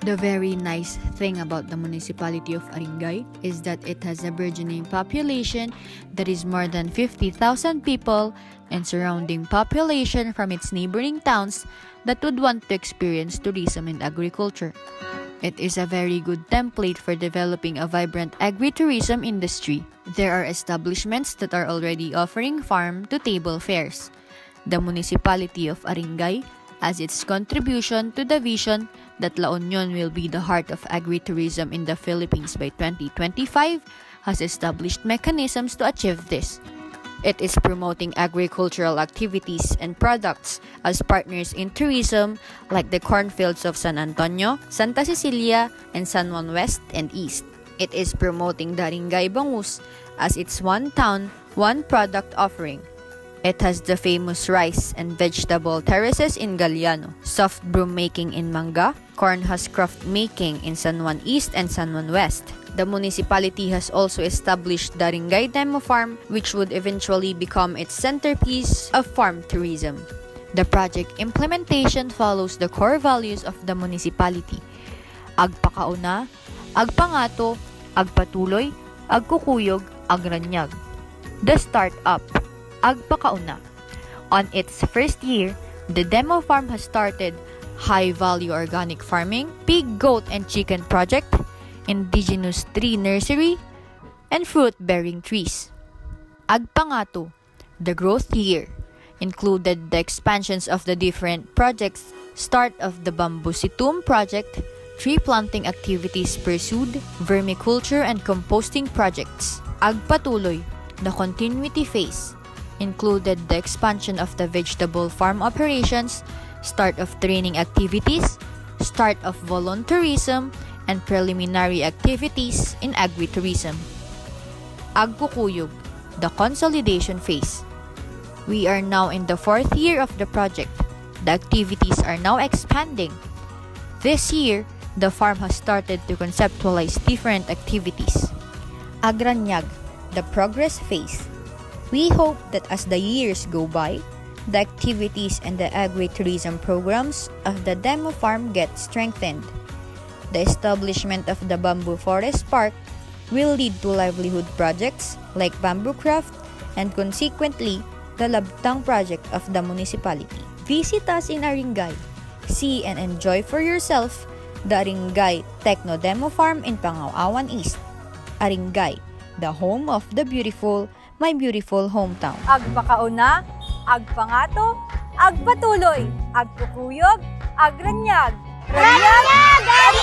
The very nice thing about the municipality of Aringay is that it has a burgeoning population that is more than 50,000 people and surrounding population from its neighboring towns that would want to experience tourism and agriculture. It is a very good template for developing a vibrant agritourism industry. There are establishments that are already offering farm-to-table fairs. The municipality of Aringay, as its contribution to the vision that La Union will be the heart of agritourism in the Philippines by 2025, has established mechanisms to achieve this. It is promoting agricultural activities and products as partners in tourism like the cornfields of San Antonio, Santa Cecilia, and San Juan West and East. It is promoting the Aringay Bangus as its one town, one product offering. It has the famous rice and vegetable terraces in Galiano, soft broom making in Manga, corn husk craft making in San Juan East and San Juan West. The municipality has also established the Aringay Demo Farm, which would eventually become its centerpiece of farm tourism. The project implementation follows the core values of the municipality: agpakauna, agpangato, agpatuloy, agkukuyog, agranyag. The startup, agpakauna. On its first year, the demo farm has started high-value organic farming, pig, goat, and chicken project, indigenous tree nursery, and fruit-bearing trees. Agpangato, the growth year, included the expansions of the different projects, start of the bamboo situm project, tree planting activities pursued, vermiculture and composting projects. Agpatuloy, the continuity phase, included the expansion of the vegetable farm operations, start of training activities, start of volunteerism, and preliminary activities in agritourism. Agkukuyog, the consolidation phase. We are now in the fourth year of the project. The activities are now expanding. This year, the farm has started to conceptualize different activities. Agranyag, the progress phase. We hope that as the years go by, the activities and the agritourism programs of the demo farm get strengthened. The establishment of the Bamboo Forest Park will lead to livelihood projects like bamboo craft and consequently the Labtang project of the municipality. Visit us in Aringay. See and enjoy for yourself the Aringay Techno Demo Farm in Pangaw-Awan East. Aringay, the home of the beautiful, my beautiful hometown. Agpakauna, agpangato, agpatuloy, agkukuyog, agranyag. Ranyag!